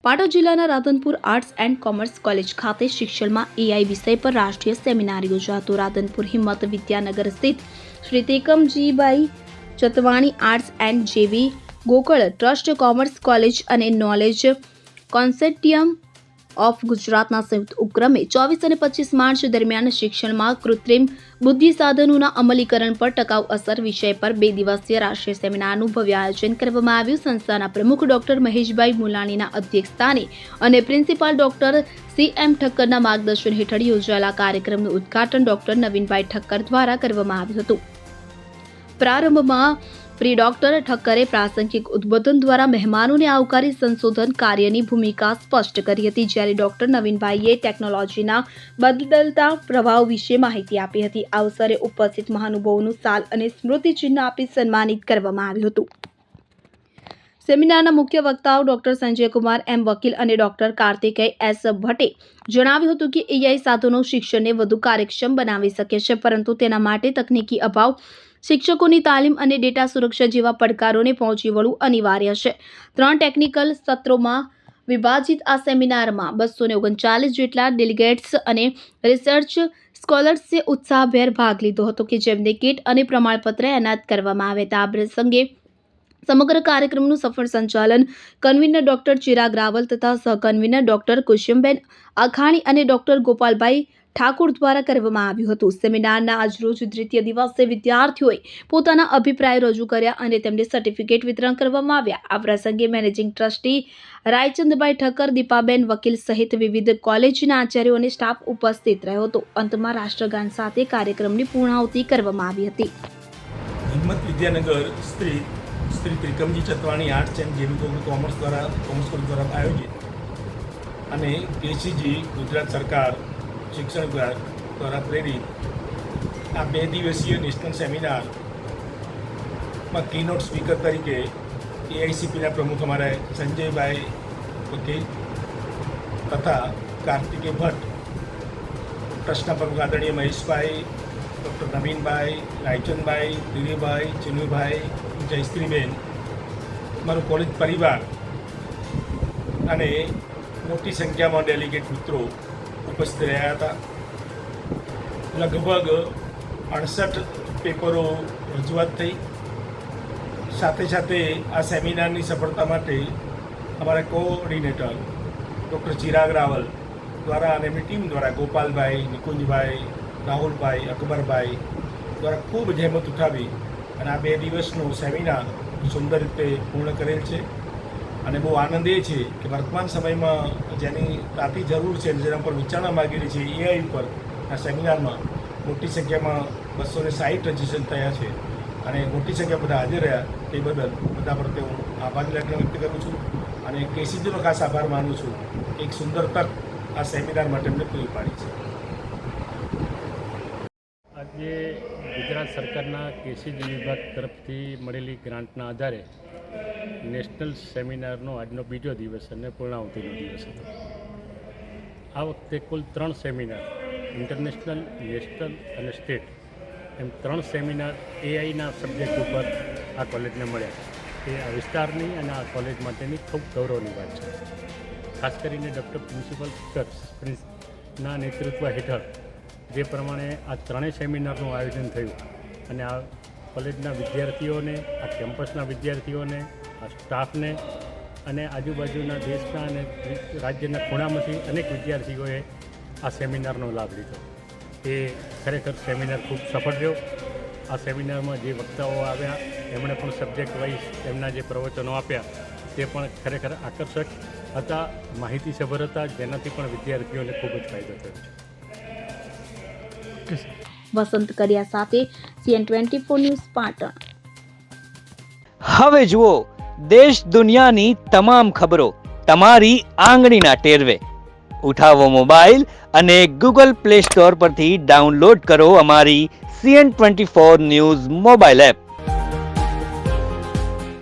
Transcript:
પાટણ જિલ્લાના Radhanpur arts and commerce college ખાતે શિક્ષણમાં એઆઈ વિષય પર રાષ્ટ્રીય સેમિનાર યોજાતો. રાધનપુર હિંમત વિદ્યાનગર સ્થિત શ્રી ટેકમજીભાઈ ચતવાણી આર્ટ્સ એન્ડ જેવી ગોકળ ટ્રસ્ટ, કોમર્સ કોલેજ અને નોલેજ કોન્સોર્ટિયમ ઓફ ગુજરાતના સંયુક્ત ઉપક્રમે 24 અને 25 માર્ચ દરમિયાન શિક્ષણમાં કૃત્રિમ બુદ્ધિ સાધનોના અમલીકરણ પર ટકાઉ અસર વિષય પર 2 દિવસીય રાષ્ટ્રીય સેમિનારનું ભવ્ય આયોજન કરવામાં આવ્યું. સંસ્થાના પ્રમુખ ડોક્ટર મહેશભાઈ મુલાણીના અધ્યક્ષસ્થાને અને પ્રિન્સિપાલ ડોક્ટર CM ઠક્કરના માર્ગદર્શન હેઠળ યોજાયેલા કાર્યક્રમનું ઉદ્ઘાટન ડોક્ટર નવીનભાઈ ઠક્કર દ્વારા કરવામાં આવ્યું હતું. પ્રારંભમાં પ્રી ડોક્ટર ઠક્કરે પ્રાસંગિક ઉદ્બોધન દ્વારા મહેમાનોને આવકારી સંશોધન કાર્યની ભૂમિકા સ્પષ્ટ કરી હતી, જ્યારે ડોક્ટર નવીનભાઈએ ટેકનોલોજીના બદલતા પ્રભાવ વિશે માહિતી આપી હતી. આ અવસરે ઉપસ્થિત મહાનુભાવોનું શાલ અને સ્મૃતિચિહ્ન આપી સન્માનિત કરવામાં આવ્યું હતું. સેમિનારના મુખ્ય વક્તાઓ ડોક્ટર સંજયકુમાર M. વકીલ અને ડોક્ટર કાર્તિકેય S. ભટ્ટે જણાવ્યું હતું કે એઆઈ સાધનો શિક્ષણને વધુ કાર્યક્ષમ બનાવી શકે છે, પરંતુ તેના માટે તકનીકી અભાવ, શિક્ષકોની તાલીમ અને ડેટા સુરક્ષા જેવા પડકારોને પહોંચી વળવું અનિવાર્ય છે. 3 ટેકનિકલ સત્રોમાં વિભાજિત આ સેમિનારમાં 239 જેટલા ડેલિગેટ્સ અને રિસર્ચ સ્કોલર્સે ઉત્સાહભેર ભાગ લીધો હતો, કે જેમને કિટ અને પ્રમાણપત્ર એનાયત કરવામાં આવ્યા હતા. આ પ્રસંગે સમગ્ર કાર્યક્રમનું સફળ સંચાલન કન્વીનર ડોક્ટર ચિરાગ રાવલ તથા સહકન્વીનર ડોક્ટર કુસુમબેન અખાણી અને ડોક્ટર ગોપાલભાઈ ઠાકોર દ્વારા કરવામાં આવ્યું હતું. સેમિનારના આજરોજ દ્વિતીય દિવસે વિદ્યાર્થીઓએ પોતાના અભિપ્રાય રજૂ કર્યા અને તેમને સર્ટિફિકેટ વિતરણ કરવામાં આવ્યા. આ પ્રસંગે મેનેજિંગ ટ્રસ્ટી રાયચંદભાઈ ઠક્કર, દીપાબેન વકીલ સહિત વિવિધ કોલેજના આચાર્યો અને સ્ટાફ ઉપસ્થિત રહ્યો હતો. અંતમાં રાષ્ટ્રગાન સાથે કાર્યક્રમની પૂર્ણાહુતિ કરવામાં આવી હતી. હિંમત વિદ્યાનગર શ્રી ત્રિકમજી ચતવાણી આર્ટ્સ એન્ડ જેવી કોમર્સ કોલેજ દ્વારા આયોજિત અને KCG ગુજરાત સરકાર શિક્ષણ વિભાગ દ્વારા પ્રેરિત આ 2 દિવસીય નેશનલ સેમિનારમાં કીનોટ સ્પીકર તરીકે AICPના પ્રમુખ અમારા સંજયભાઈ વકીલ તથા કાર્તિકેય ભટ્ટ, ટ્રસ્ટના પ્રમુખ આદરણીય મહેશભાઈ, ડૉક્ટર નવીનભાઈ, રાયચંદભાઈ, દિલીપભાઈ, ચિનુભાઈ, જયશ્રીબેન, મારું કોલેજ પરિવાર અને મોટી સંખ્યામાં ડેલિગેટ મિત્રો ઉપસ્થિત રહ્યા હતા. લગભગ 68 પેપરો રજૂઆત થઈ. સાથે સાથે આ સેમિનારની સફળતા માટે અમારા કોઓર્ડિનેટર ડૉક્ટર ચિરાગ રાવલ દ્વારા અને એમની ટીમ દ્વારા ગોપાલભાઈ, નિકુંજભાઈ, રાહુલભાઈ, અકબરભાઈ દ્વારા ખૂબ જહેમત ઉઠાવી અને આ 2 દિવસનું સેમિનાર સુંદર રીતે પૂર્ણ કરેલ છે. અને બહુ આનંદ એ છે કે વર્તમાન સમયમાં જેની તાતી જરૂર છે અને જેના પર વિચારણા માગેલી છે એઆઈ ઉપર આ સેમિનારમાં મોટી સંખ્યામાં 260 રજીસ્ટ્રેશન થયા છે અને મોટી સંખ્યા બધા હાજર રહ્યા. તે બદલ બધા પ્રત્યે હું આભારની લાગણી વ્યક્ત કરું છું અને KCGનો ખાસ આભાર માનું છું. એક સુંદર તક આ સેમિનાર માટે અમને પૂરી પાડી છે. આજે ગુજરાત સરકારના KCG વિભાગ તરફથી મળેલી ગ્રાન્ટના આધારે નેશનલ સેમિનારનો આજનો બીજો દિવસ અને પૂર્ણાહુતિનો દિવસ હતો. આ વખતે કુલ 3 સેમિનાર, ઇન્ટરનેશનલ, નેશનલ અને સ્ટેટ, એમ 3 સેમિનાર એઆઈના સબ્જેક્ટ ઉપર આ કોલેજને મળ્યા. એ આ વિસ્તારની અને આ કોલેજ માટેની ખૂબ ગૌરવની વાત છે. ખાસ કરીને ડૉક્ટર પ્રિન્સિપલ પ્રિન્સના નેતૃત્વ હેઠળ જે પ્રમાણે આ 3 સેમિનારનું આયોજન થયું અને આ કોલેજના વિદ્યાર્થીઓને, આ કેમ્પસના વિદ્યાર્થીઓને, આ સ્ટાફને અને આજુબાજુના દેશના અને રાજ્યના ખૂણામાંથી અનેક વિદ્યાર્થીઓએ આ સેમિનારનો લાભ લીધો. એ ખરેખર સેમિનાર ખૂબ સફળ રહ્યો. આ સેમિનારમાં જે વક્તાઓ આવ્યા એમણે પણ સબ્જેક્ટ વાઇઝ એમના જે પ્રવચનો આપ્યા તે પણ ખરેખર આકર્ષક હતા, માહિતીસભર હતા, જેનાથી પણ વિદ્યાર્થીઓને ખૂબ જ ફાયદો થયો છે. વસંત કડિયા સાથે CN24 ન્યૂઝ પાટણ. હવે જુઓ દેશ દુનિયાની તમામ ખબરો તમારી આંગળીના ટેરવે. ઉઠાવો મોબાઈલ અને Google Play Store પરથી ડાઉનલોડ કરો અમારી CN24 ન્યૂઝ મોબાઈલ એપ.